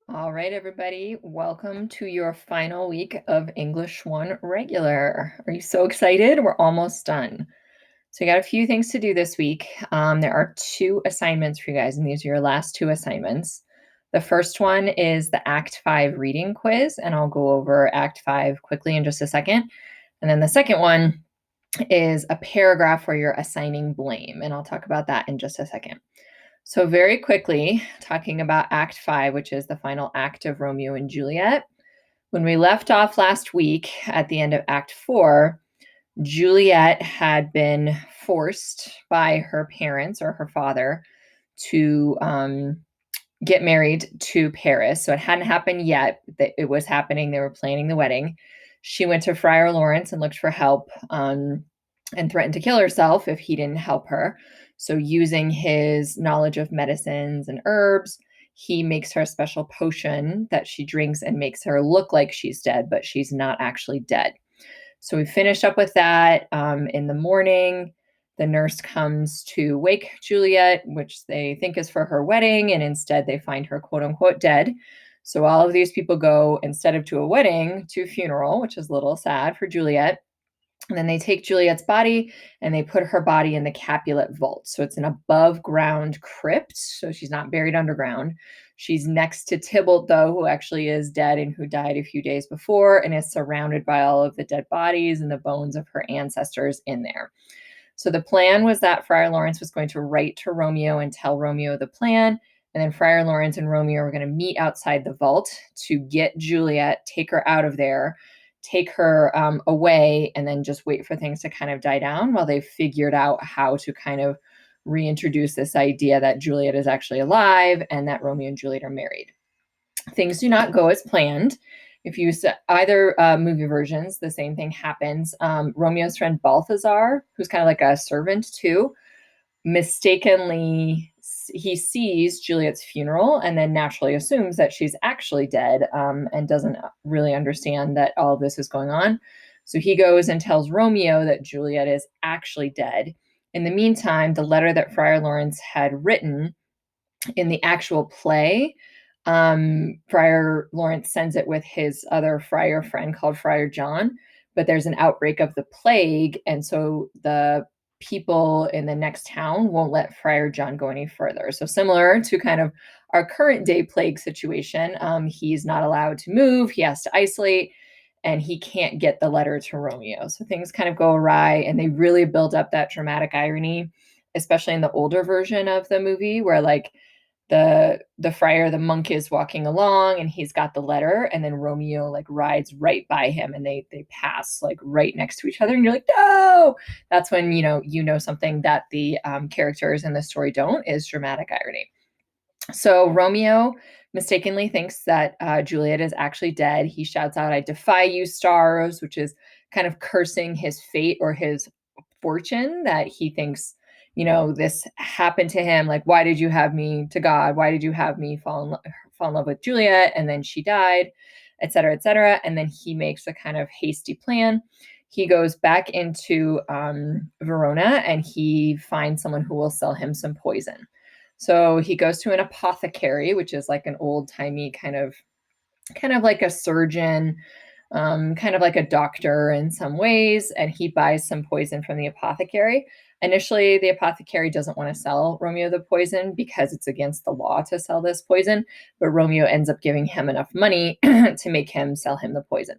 All right, everybody, welcome to your final week of English 1 regular. Are you so excited? We're almost done. So, you got a few things to do this week. There are 2 assignments for you guys, and these are your last 2 assignments. The first one is the Act 5 reading quiz, and I'll go over Act 5 quickly in just a second. And then the second one is a paragraph where you're assigning blame, and I'll talk about that in just a second. So, very quickly, talking about Act 5, which is the final act of Romeo and Juliet. When we left off last week at the end of Act 4, Juliet had been forced by her parents or her father to get married to Paris. So it hadn't happened yet. It was happening. They were planning the wedding. She went to Friar Lawrence and looked for help and threatened to kill herself if he didn't help her. So, using his knowledge of medicines and herbs, he makes her a special potion that she drinks and makes her look like she's dead, but she's not actually dead. So, we finished up with that in the morning. The nurse comes to wake Juliet, which they think is for her wedding, and instead they find her quote unquote dead. So, all of these people go, instead of to a wedding, to a funeral, which is a little sad for Juliet. And then they take Juliet's body and they put her body in the Capulet vault. So it's an above ground crypt. So she's not buried underground. She's next to Tybalt, though, who actually is dead and who died a few days before and is surrounded by all of the dead bodies and the bones of her ancestors in there. So the plan was that Friar Lawrence was going to write to Romeo and tell Romeo the plan. And then Friar Lawrence and Romeo were going to meet outside the vault to get Juliet, take her out of there, take her away, and then just wait for things to kind of die down while they figured out how to kind of reintroduce this idea that Juliet is actually alive and that Romeo and Juliet are married. Things do not go as planned. If you see either movie versions, the same thing happens. Romeo's friend Balthazar, who's kind of like a servant too, mistakenly he sees Juliet's funeral and then naturally assumes that she's actually dead and doesn't really understand that all of this is going on. So he goes and tells Romeo that Juliet is actually dead. In the meantime, the letter that Friar Lawrence had written in the actual play, Friar Lawrence sends it with his other friar friend called Friar John, but there's an outbreak of the plague, and so the people in the next town won't let Friar John go any further. So similar to kind of our current day plague situation, he's not allowed to move, he has to isolate, and he can't get the letter to Romeo. So things kind of go awry, and they really build up that dramatic irony, especially in the older version of the movie where like the friar, the monk is walking along and he's got the letter, and then Romeo like rides right by him and they pass like right next to each other, and you're like, no. That's when you know something that the characters in the story don't, is dramatic irony. So Romeo mistakenly thinks that Juliet is actually dead. He shouts out, "I defy you, stars," which is kind of cursing his fate or his fortune, that he thinks, this happened to him. Like, why did you have me, to God? Why did you have me fall in love with Juliet? And then she died, et cetera, et cetera. And then he makes a kind of hasty plan. He goes back into Verona and he finds someone who will sell him some poison. So he goes to an apothecary, which is like an old timey kind of like a surgeon, kind of like a doctor in some ways, and he buys some poison from the apothecary. Initially, the apothecary doesn't want to sell Romeo the poison because it's against the law to sell this poison, but Romeo ends up giving him enough money to make him sell him the poison.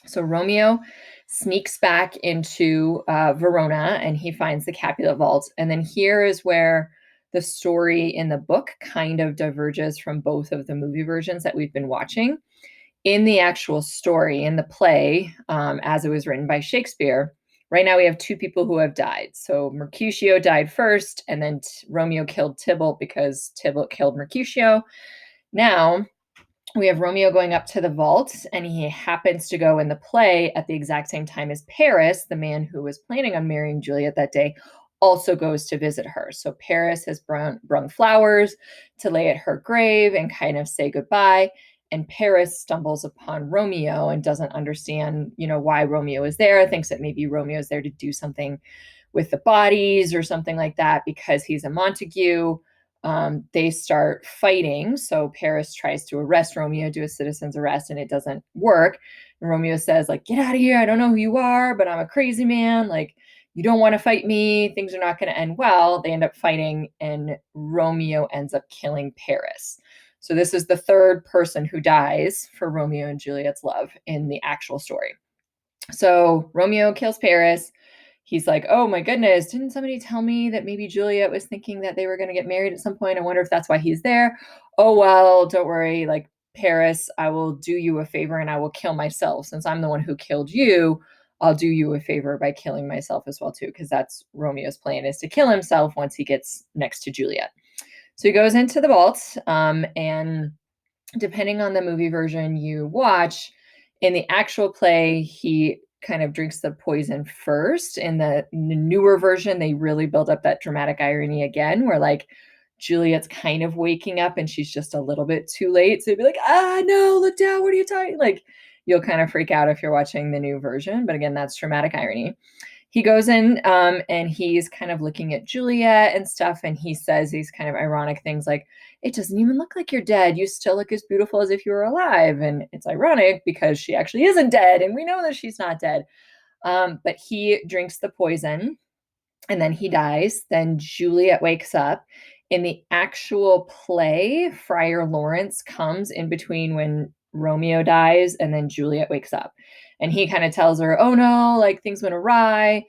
So Romeo sneaks back into Verona and he finds the Capulet vault. And then here is where the story in the book kind of diverges from both of the movie versions that we've been watching. In the actual story, in the play, as it was written by Shakespeare, right now we have 2 people who have died. So Mercutio died first, and then Romeo killed Tybalt because Tybalt killed Mercutio. Now we have Romeo going up to the vault, and he happens to go in the play at the exact same time as Paris, the man who was planning on marrying Juliet that day, also goes to visit her. So Paris has brung flowers to lay at her grave and kind of say goodbye. And Paris stumbles upon Romeo and doesn't understand, why Romeo is there, thinks that maybe Romeo is there to do something with the bodies or something like that because he's a Montague. they start fighting. So Paris tries to arrest Romeo, do a citizen's arrest, and it doesn't work. And Romeo says, like, get out of here. I don't know who you are, but I'm a crazy man. Like, you don't want to fight me. Things are not going to end well. They end up fighting, and Romeo ends up killing Paris. So this is the third person who dies for Romeo and Juliet's love in the actual story. So Romeo kills Paris. He's like, oh my goodness, didn't somebody tell me that maybe Juliet was thinking that they were going to get married at some point? I wonder if that's why he's there. Oh, well, don't worry. Like, Paris, I will do you a favor and I will kill myself. Since I'm the one who killed you, I'll do you a favor by killing myself as well, too, because that's Romeo's plan, is to kill himself once he gets next to Juliet. So he goes into the vault, and depending on the movie version you watch, in the actual play, he kind of drinks the poison first. In the newer version, they really build up that dramatic irony again, where like Juliet's kind of waking up and she's just a little bit too late. So you'd be like, no, look down. What are you talking? Like, you'll kind of freak out if you're watching the new version. But again, that's dramatic irony. He goes in, and he's kind of looking at Juliet and stuff. And he says these kind of ironic things like, it doesn't even look like you're dead. You still look as beautiful as if you were alive. And it's ironic because she actually isn't dead. And we know that she's not dead. But he drinks the poison and then he dies. Then Juliet wakes up. In the actual play, Friar Lawrence comes in between when Romeo dies and then Juliet wakes up. And he kind of tells her, oh no, like things went awry.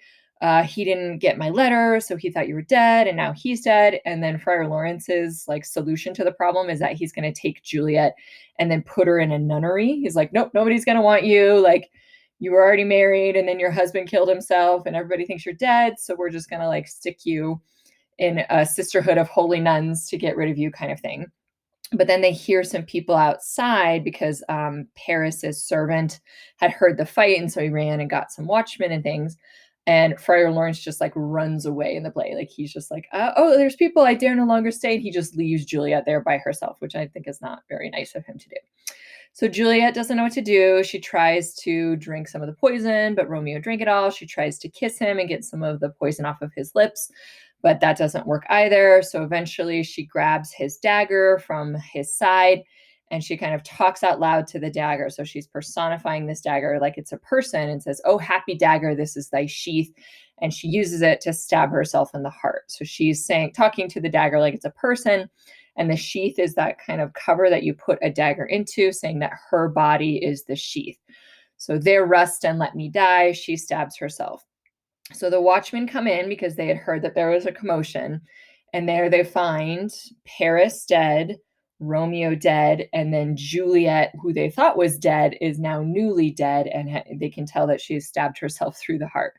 He didn't get my letter, so he thought you were dead, and now he's dead. And then Friar Lawrence's like solution to the problem is that he's going to take Juliet and then put her in a nunnery. He's like, nope, nobody's going to want you. Like, you were already married, and then your husband killed himself, and everybody thinks you're dead. So we're just going to like stick you in a sisterhood of holy nuns to get rid of you, kind of thing. But then they hear some people outside because Paris's servant had heard the fight, and so he ran and got some watchmen and things. And Friar Lawrence just like runs away in the play. Like, he's just like, oh, there's people, I dare no longer stay. And he just leaves Juliet there by herself, which I think is not very nice of him to do. So Juliet doesn't know what to do. She tries to drink some of the poison, but Romeo drank it all. She tries to kiss him and get some of the poison off of his lips, but that doesn't work either. So eventually she grabs his dagger from his side and she kind of talks out loud to the dagger. So she's personifying this dagger like it's a person and says, oh, happy dagger, this is thy sheath. And she uses it to stab herself in the heart. So she's talking to the dagger like it's a person. And the sheath is that kind of cover that you put a dagger into, saying that her body is the sheath. So there rust and let me die. She stabs herself. So the watchmen come in because they had heard that there was a commotion. And there they find Paris dead, Romeo dead, and then Juliet, who they thought was dead, is now newly dead. And they can tell that she has stabbed herself through the heart.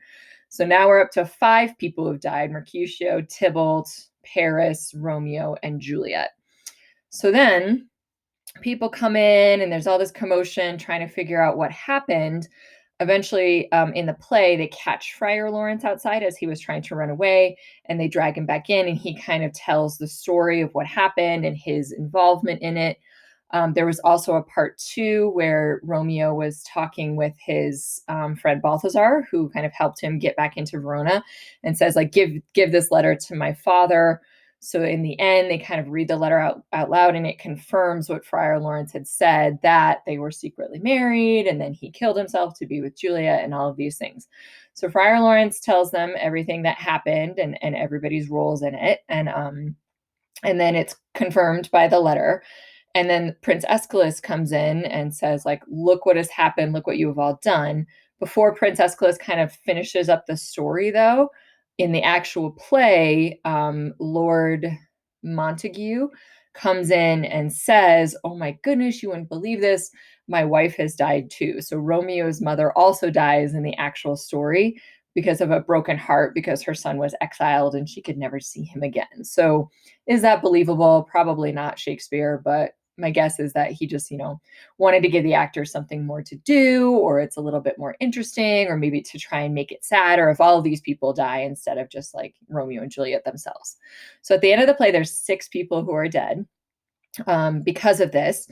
So now we're up to 5 people who've died: Mercutio, Tybalt, Paris, Romeo, and Juliet. So then people come in and there's all this commotion trying to figure out what happened. Eventually, in the play, they catch Friar Lawrence outside as he was trying to run away, and they drag him back in, and he kind of tells the story of what happened and his involvement in it. There was also a part 2 where Romeo was talking with his friend Balthazar, who kind of helped him get back into Verona, and says, like, give this letter to my father. So in the end, they kind of read the letter out loud, and it confirms what Friar Lawrence had said, that they were secretly married, and then he killed himself to be with Juliet and all of these things. So Friar Lawrence tells them everything that happened and everybody's roles in it. And then it's confirmed by the letter. And then Prince Escalus comes in and says, like, look what has happened. Look what you have all done. Before Prince Escalus kind of finishes up the story, though, in the actual play, Lord Montague comes in and says, oh my goodness, you wouldn't believe this. My wife has died too. So Romeo's mother also dies in the actual story because of a broken heart, because her son was exiled and she could never see him again. So is that believable? Probably not, Shakespeare, but my guess is that he just, wanted to give the actors something more to do, or it's a little bit more interesting, or maybe to try and make it sadder if all of these people die instead of just like Romeo and Juliet themselves. So at the end of the play, there's 6 people who are dead because of this.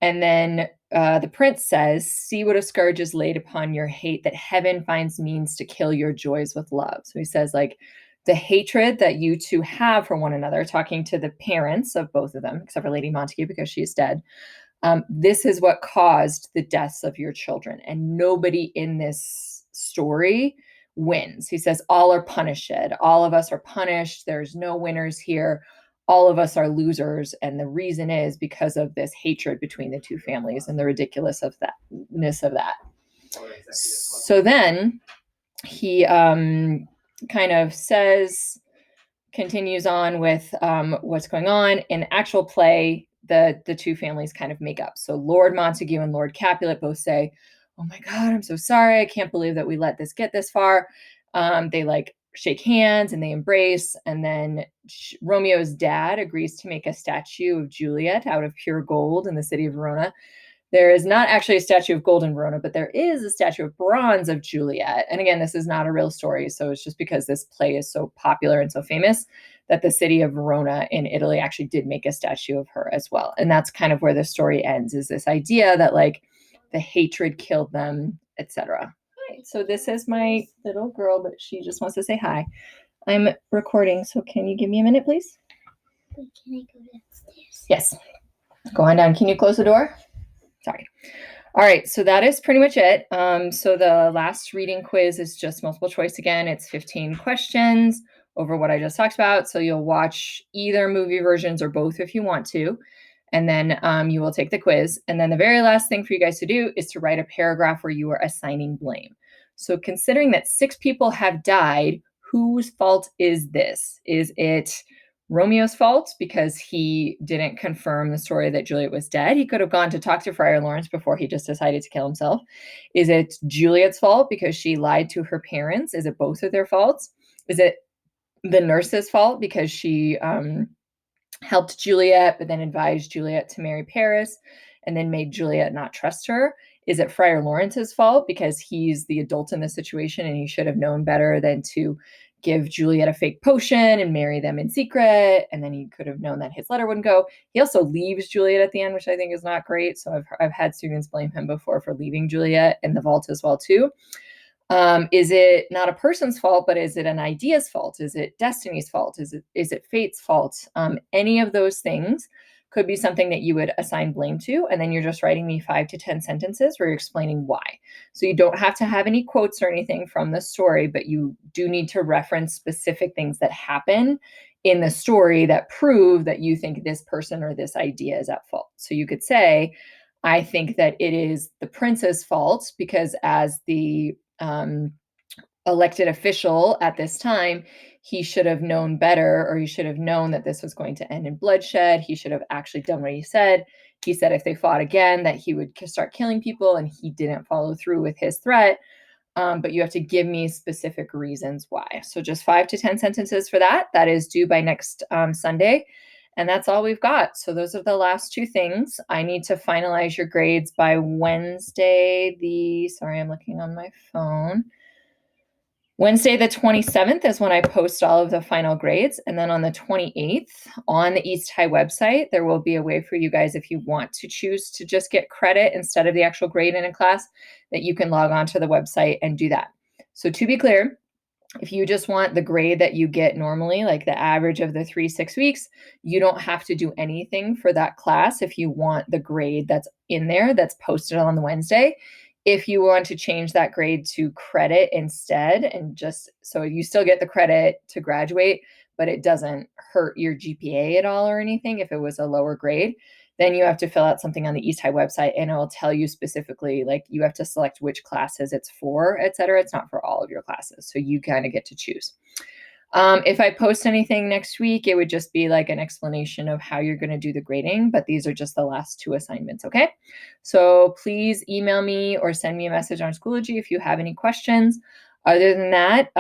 And then the prince says, see what a scourge is laid upon your hate, that heaven finds means to kill your joys with love. So he says, like, the hatred that you two have for one another, talking to the parents of both of them, except for Lady Montague because she's dead. This is what caused the deaths of your children. And nobody in this story wins. He says, all are punished. All of us are punished. There's no winners here. All of us are losers. And the reason is because of this hatred between the two families and the ridiculousness of that. So then he kind of continues on with what's going on. In actual play, the two families kind of make up. So Lord Montague and Lord Capulet both say, oh my God, I'm so sorry. I can't believe that we let this get this far. They like shake hands and they embrace. And then Romeo's dad agrees to make a statue of Juliet out of pure gold in the city of Verona. There is not actually a statue of gold in Verona, but there is a statue of bronze of Juliet. And again, this is not a real story. So it's just because this play is so popular and so famous that the city of Verona in Italy actually did make a statue of her as well. And that's kind of where the story ends, is this idea that like the hatred killed them, etc. Right, so this is my little girl, but she just wants to say hi. I'm recording, so can you give me a minute, please? Wait, can I go downstairs? Yes. Go on down. Can you close the door? Sorry. All right, so that is pretty much it. So the last reading quiz is just multiple choice again. It's 15 questions over what I just talked about. So you'll watch either movie versions or both if you want to. And then you will take the quiz. And then the very last thing for you guys to do is to write a paragraph where you are assigning blame. So considering that 6 people have died, whose fault is this? Is it Romeo's fault because he didn't confirm the story that Juliet was dead? He could have gone to talk to Friar Lawrence before he just decided to kill himself. Is it Juliet's fault because she lied to her parents? Is it both of their faults? Is it the nurse's fault because she helped Juliet, but then advised Juliet to marry Paris and then made Juliet not trust her? Is it Friar Lawrence's fault because he's the adult in the situation and he should have known better than to give Juliet a fake potion and marry them in secret? And then he could have known that his letter wouldn't go. He also leaves Juliet at the end, which I think is not great. So I've had students blame him before for leaving Juliet in the vault as well too. Is it not a person's fault, but is it an idea's fault? Is it destiny's fault? Is it fate's fault? Any of those things could be something that you would assign blame to. And then you're just writing me 5 to 10 sentences where you're explaining why. So you don't have to have any quotes or anything from the story, but you do need to reference specific things that happen in the story that prove that you think this person or this idea is at fault. So you could say, I think that it is the prince's fault because as the elected official at this time, he should have known better, or he should have known that this was going to end in bloodshed. He should have actually done what he said. He said if they fought again that he would start killing people, and he didn't follow through with his threat. But you have to give me specific reasons why. So just 5 to 10 sentences for that. That is due by next Sunday. And that's all we've got. So those are the last 2 things. I need to finalize your grades by Wednesday. Sorry, I'm looking on my phone. Wednesday, the 27th is when I post all of the final grades. And then on the 28th on the East High website, there will be a way for you guys, if you want to choose to just get credit instead of the actual grade in a class, that you can log on to the website and do that. So to be clear, if you just want the grade that you get normally, like the average of the 3-6 weeks, you don't have to do anything for that class if you want the grade that's in there that's posted on the Wednesday. If you want to change that grade to credit instead, and just so you still get the credit to graduate, but it doesn't hurt your GPA at all or anything if it was a lower grade, then you have to fill out something on the East High website, and it will tell you specifically, like you have to select which classes it's for, etc. It's not for all of your classes, so you kind of get to choose. If I post anything next week, it would just be like an explanation of how you're going to do the grading, but these are just the last 2 assignments, okay? So please email me or send me a message on Schoology if you have any questions. Other than that,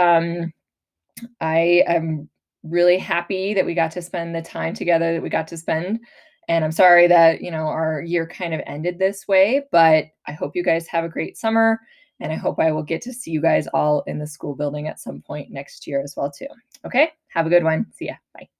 I am really happy that we got to spend the time together that we got to spend. And I'm sorry that, our year kind of ended this way, but I hope you guys have a great summer. And I hope I will get to see you guys all in the school building at some point next year as well, too. Okay, have a good one. See ya. Bye.